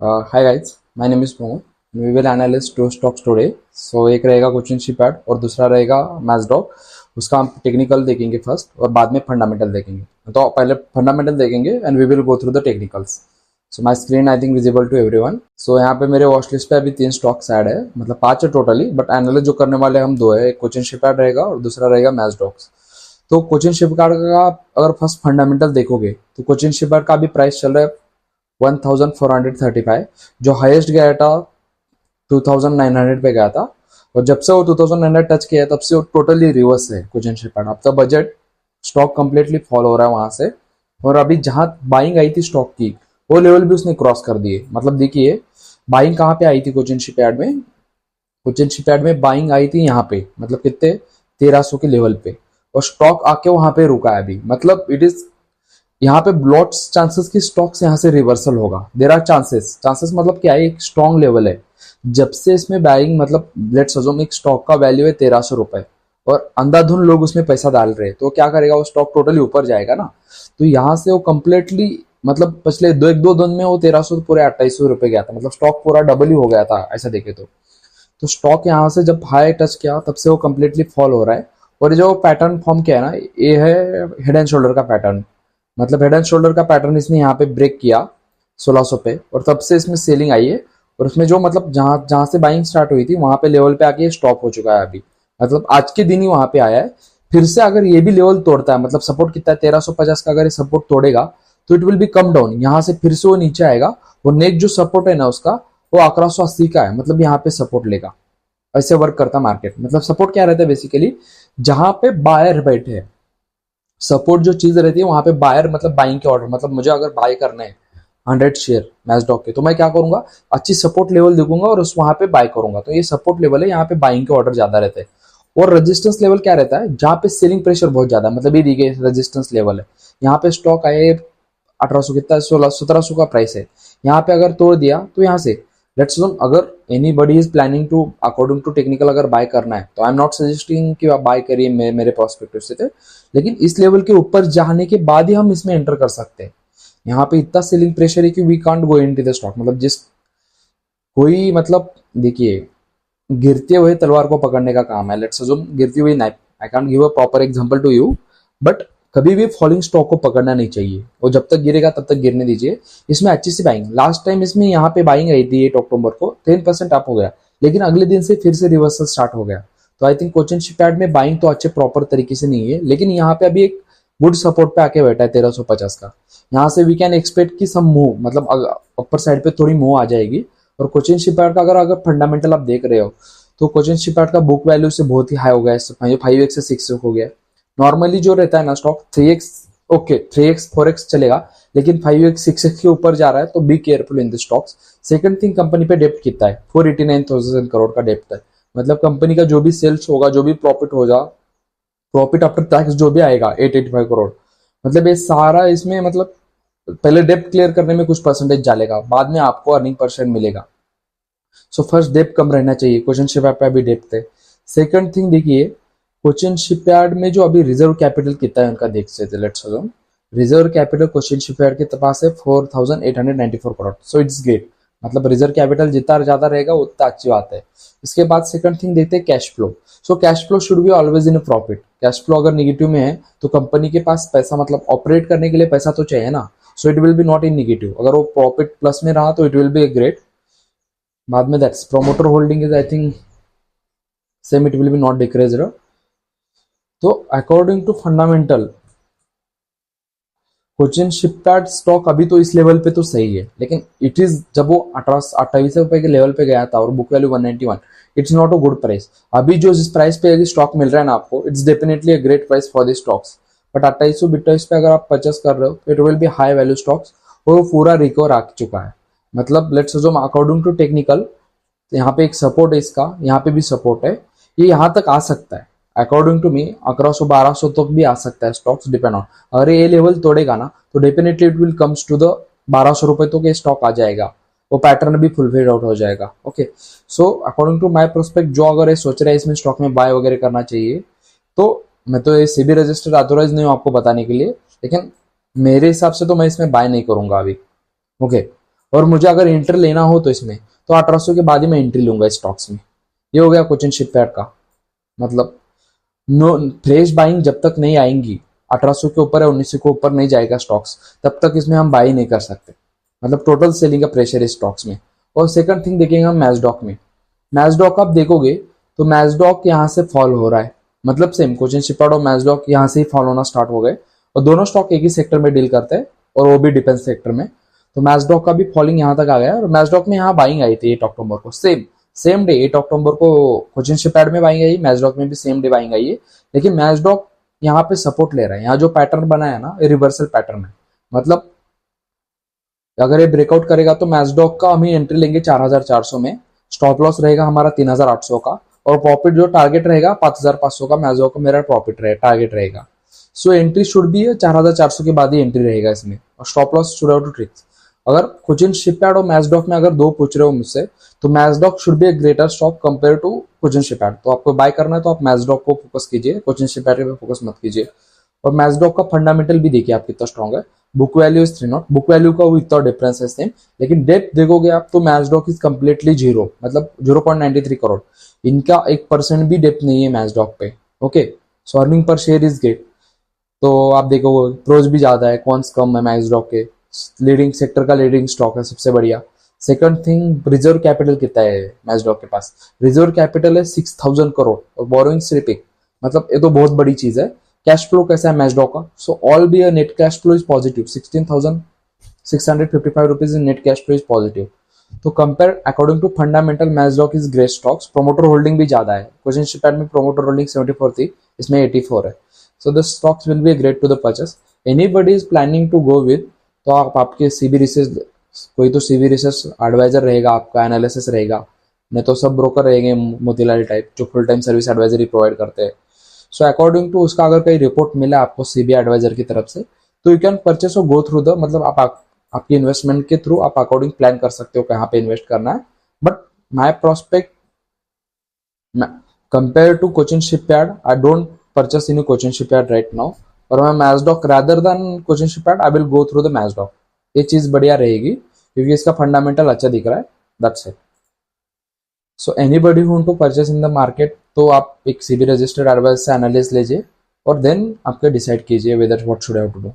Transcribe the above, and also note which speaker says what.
Speaker 1: Hi guys, my name is Mohammed. We will analyst two stocks today. So एक रहेगा Cochin shipyard और दूसरा रहेगा मैजडॉक। उसका हम टेक्निकल देखेंगे फर्स्ट और बाद में फंडामेंटल देखेंगे। तो पहले फंडामेंटल देखेंगे and we will go through the technicals. So my screen I think visible to everyone. So यहाँ पे मेरे वॉच लिस्ट पे अभी 3 स्टॉक्स ऐड है, मतलब 5 है टोटली, बट एनालिस्ट जो करने वाले हम 2 है। एक कोचिन शिपयार्ड रहेगा और दूसरा रहेगा मैजडॉक्स। तो कोचिन शिपयार्ड का अगर फर्स्ट फंडामेंटल देखोगे तो कोचिन शिपयार्ड का अभी प्राइस चल रहा है 1435, जो हाईएस्ट गया था 2900 पे गया था। और जब से वो 2900 टच किया तब से वो टोटली रिवर्स है कोचिन शिपयार्ड। अब तो बजट स्टॉक कंप्लीटली फॉल हो रहा है वहां से। और अभी जहां बाइंग आई थी स्टॉक की, वो लेवल भी उसने क्रॉस कर दिए। मतलब देखिए बाइंग कहाँ पे आई थी कोचिन शिपयार्ड में। कोचिन शिपयार्ड में बाइंग आई थी यहाँ पे, मतलब कितने 1300 के लेवल पे, और स्टॉक आके वहां पे रुका है अभी। मतलब इट इज यहाँ पे लॉट्स चांसेस की स्टॉक्स यहाँ से रिवर्सल होगा। There are chances. चांसेस मतलब क्या है, एक स्ट्रॉन्ग लेवल है। जब से इसमें बाइंग, मतलब लेट्स अज्यूम एक स्टॉक का वैल्यू है 1300 रुपए और अंधाधुन लोग उसमें पैसा डाल रहे हैं, तो क्या करेगा, वो स्टॉक टोटली ऊपर जाएगा ना। तो यहाँ से वो कंप्लीटली, मतलब पिछले एक दो दिन में वो 1300 पूरे 2800 रुपए गया था। मतलब स्टॉक पूरा डबल ही हो गया था ऐसा देखे तो स्टॉक यहाँ से जब हाई टच किया तब से वो कंप्लीटली फॉल हो रहा है। और जो पैटर्न फॉर्म किया है ना, ये है हेड एंड शोल्डर का पैटर्न। मतलब हेड एंड शोल्डर का पैटर्न इसने यहाँ पे ब्रेक किया 1600 पे, और तब से इसमें सेलिंग आई है। और उसमें जो मतलब जहां जहां से बाइंग स्टार्ट हुई थी वहां पे लेवल पे आके स्टॉप हो चुका है अभी। मतलब आज के दिन ही वहां पे आया है। फिर से अगर ये भी लेवल तोड़ता है, मतलब सपोर्ट कितना है 1350 का, अगर ये सपोर्ट तोड़ेगा तो it will B come down. यहाँ से फिर से वो नीचे आएगा। और नेक्स्ट जो सपोर्ट है ना उसका, वो 1180 का है। मतलब यहाँ पे सपोर्ट लेगा। ऐसे वर्क करता मार्केट। मतलब सपोर्ट क्या रहता है बेसिकली, जहां पे बायर बैठे हैं। सपोर्ट जो चीज रहती है वहां पे बायर, मतलब बाइंग के ऑर्डर, मतलब मुझे अगर बाय करना है 100 शेयर मैजडॉक के, तो मैं क्या करूंगा, अच्छी सपोर्ट लेवल देखूंगा और उस वहां पे बाय करूंगा। तो ये सपोर्ट लेवल है, यहाँ पे बाइंग के ऑर्डर ज्यादा रहते हैं। और रेजिस्टेंस लेवल क्या रहता है, जहां पे सेलिंग प्रेशर बहुत ज्यादा है। मतलब ये देखिए रेजिस्टेंस लेवल है, यहाँ पे स्टॉक आए 1800, कितना 1700 का प्राइस है। यहाँ पे अगर तोड़ दिया तो यहाँ से लेट्स अज्यूम, अगर anybody is planning to according to technical अगर बाय करना है, तो आई एम नॉट सजेस्टिंग कि आप बाय करिए मेरे पर्सपेक्टिव से थे, लेकिन इस लेवल के ऊपर जाने के बाद ही हम इसमें एंटर कर सकते हैं। यहाँ पे इतना सेलिंग प्रेशर है कि we can't go into the stock. मतलब जिस कोई, मतलब देखिए गिरते हुए तलवार को पकड़ने का काम है। लेट्स अज्यूम गिरती हुई knife, I can't give a proper example to you, but कभी भी फॉलिंग स्टॉक को पकड़ना नहीं चाहिए। और जब तक गिरेगा तब तक गिरने दीजिए। इसमें अच्छी सी बाइंग, लास्ट टाइम इसमें यहाँ पे बाइंग आई थी 8 अक्टूबर को, 10% अप हो गया, लेकिन अगले दिन से फिर से रिवर्सल स्टार्ट हो गया। तो आई थिंक कोचिन शिपयार्ड में बाइंग तो अच्छे प्रॉपर तरीके से नहीं है, लेकिन यहाँ पे अभी एक गुड सपोर्ट पे आके बैठा है 1350 का। यहाँ से वी कैन एक्सपेक्ट की सम मूव, मतलब अपर साइड पे थोड़ी मूव आ जाएगी। और कोचिन शिपयार्ड का अगर अगर फंडामेंटल आप देख रहे हो, तो कोचिन शिपयार्ड का बुक वैल्यू से बहुत ही हाई हो गया है, 5x से 6x हो गया। नॉर्मली जो रहता है ना stock 3x, okay 3x 4x चलेगा, लेकिन 5x 6x के ऊपर जा रहा है, तो be careful in the stocks. Second thing, company पे डेप्ट कितना है, 489,000 करोड़ का डेप्ट है। मतलब कंपनी का जो भी सेल्स होगा, जो भी प्रॉफिट होगा, प्रॉफिट आफ्टर टैक्स जो भी आएगा 885 करोड़, मतलब ये सारा इसमें, मतलब पहले डेप्ट क्लियर करने में कुछ परसेंटेज डालेगा, बाद में आपको अर्निंग परसेंट मिलेगा। सो फर्स्ट डेप्ट कम रहना चाहिए। कोचिन शिपयार्ड पे अभी डेप्ट है। सेकंड थिंग देखिए, कोचिन शिपयार्ड में जो अभी रिजर्व कैपिटल कितना है उनका देख सकते हैं। Let's assume reserve capital Cochin shipyard के पास है 4894 करोड़। So it's great. मतलब रिजर्व कैपिटल जितना ज्यादा रहेगा उतना अच्छी बात है। इसके बाद सेकंड थिंग देखते हैं cash flow. So cash flow should be always in profit. Cash flow अगर निगेटिव में है तो कंपनी के पास पैसा, मतलब ऑपरेट करने के लिए पैसा तो चाहिए ना। So it will be not in negative. अगर वो प्रॉफिट प्लस में रहा तो इट विल बी ग्रेट। बाद में that's promoter holding is I think same, it will be not decreased. तो according to fundamental Cochin shipyard stock अभी तो इस लेवल पे तो सही है, लेकिन इट इज जब वो 28 रुपए के लेवल पे गया था और book value 191, it's not a good price. अभी जो जिस प्राइस पे अगर स्टॉक मिल रहा है ना आपको, it's definitely a great price for the stocks. But 2822 पे अगर आप परचेस कर रहे हो तो it will be high value stocks, और वो पूरा रिकवर आ चुका है। मतलब let's assume according to technical, यहाँ पे एक सपोर्ट है इसका, यहाँ पे भी सपोर्ट है, ये यहाँ तक आ सकता है। अकॉर्डिंग टू मी 1100-1200 तक भी आ सकता है स्टॉक्स, डिपेंड ऑन। अगर ये लेवल तोड़ेगा ना तो definitely it will comes to the 1200 रुपए तक ये स्टॉक आ जाएगा। वो पैटर्न भी फुलफिल आउट हो जाएगा। Okay, so according to my prospect, जो अगर ये सोच रहा है इसमें स्टॉक में बाय वगैरह करना चाहिए, तो मैं तो ये सेबी रजिस्टर्ड ऑथोराइज नहीं हूँ आपको बताने के लिए, लेकिन मेरे हिसाब से तो मैं इसमें बाय नहीं करूंगा अभी। ओके, और मुझे अगर एंट्री लेना हो तो इसमें तो 1800 के बाद ही मैं एंट्री लूंगा स्टॉक्स में। ये हो गया कोचिन शिपयार्ड का मतलब। नो, फ्रेश बाइंग जब तक नहीं आएंगी, 1800 के ऊपर या 1900 के ऊपर नहीं जाएगा स्टॉक्स, तब तक इसमें हम बाई नहीं कर सकते। मतलब टोटल सेलिंग का प्रेशर है स्टॉक्स में। और सेकंड थिंग देखेंगे हम मैजडॉक में। मैजडॉक आप देखोगे तो मैजडॉक यहाँ से फॉल हो रहा है, मतलब सेम कोचिन शिपयार्ड और मैजडॉक यहाँ से ही फॉल होना स्टार्ट हो गए। और दोनों स्टॉक एक ही सेक्टर में डील करते हैं और वो भी डिफेंस सेक्टर में। तो मैजडॉक का भी फॉलिंग यहाँ तक आ गया और मैजडॉक में यहाँ बाइंग आई थी 8 अक्टूबर को, सेम डे 8 अक्टूबर को कोचिन शिपयार्ड में बाइंग आई, मैजडॉक में भी सेम डे बाइंग आई है। लेकिन मैजडॉक यहाँ पे सपोर्ट ले रहा है। यहाँ जो पैटर्न बना है ना, ये रिवर्सल पैटर्न है। मतलब अगर ये ब्रेकआउट करेगा तो मैजडॉक का हम ही एंट्री लेंगे 4400 में, स्टॉप लॉस रहेगा हमारा 3800 का, और प्रॉफिट जो टारगेट रहेगा 5500 का मैजडॉक का मेरा प्रॉफिट रहे टारगेट रहेगा। सो एंट्री शुड भी 4400 के बाद ही एंट्री रहेगा इसमें, और stop loss should have to tricks. अगर कोचिन शिपयार्ड और मैजडॉक में अगर दो पूछ रहे हो मुझसे, तो Mazdock should be a greater stock compare to Cochin shipyard. तो आपको बाय करना है तो आप मैजडॉक को फोकस कीजिए, कोचिन शिपयार्ड पे फोकस मत कीजिए। और मैजडॉक का फंडामेंटल भी देखिए आप कितना स्ट्रॉन्ग है। Book value is 3 not, book value का वो इतना डिफरेंस है सेम, लेकिन डेप्थ देखोगे आप तो मैजडॉक इज कंप्लीटली जीरो, मतलब 0.93 करोड़। इनका 1% भी डेप्थ नहीं है मैजडॉक पे। Okay, so earning per share is great. तो आप देखो प्रोज भी ज्यादा है, कॉन्स कम है मैजडॉक के। लीडिंग सेक्टर का लीडिंग स्टॉक है सबसे बढ़िया। सेकंड थिंग, रिजर्व कैपिटल कितना है मैजडॉक के पास? रिजर्व कैपिटल है 6000 करोड़ और बोरोइंग सिर्फ एक, मतलब ये तो बहुत बड़ी चीज है। कैश फ्लो कैसा है मैजडॉक का? So all be net cash flow is positive, 16,655 rupees in net cash flow is positive. तो compare according to fundamental Mazdock is great stocks. Promoter holding भी ज्यादा है, कोचिन शिपयार्ड में प्रोमोटर होल्डिंग 74 थी, इसमें 84 है। So the stocks will be great to the purchase. Anybody is planning to go with, तो आप आपके सीबी रिसर्च, कोई तो सीबी रिसर्च एडवाइजर रहेगा आपका, एनालिसिस रहेगा, नहीं तो सब ब्रोकर रहेंगे मोतीलाल टाइप जो full time service advisory provide करते हैं। सो अकॉर्डिंग टू उसका अगर कोई रिपोर्ट मिला आपको सीबी एडवाइजर की तरफ से, तो यू कैन परचेस और गो थ्रू द, मतलब आपकी इन्वेस्टमेंट के थ्रू आप अकॉर्डिंग प्लान कर सकते हो कहाँ पे इन्वेस्ट करना है। But my prospect compare to Cochin shipyard, I don't purchase in Cochin shipyard right now. और मैं Mazdock rather than Cochin shipyard I will go through the Mazdock. ये चीज बढ़िया रहेगी क्योंकि इसका फंडामेंटल अच्छा दिख रहा है। That's it. So anybody who want to purchase in the market, तो आप एक सीबी रजिस्टर्ड एडवाइस से एनालिस्ट लीजिए और देन आपके डिसाइड कीजिए whether what should have to do.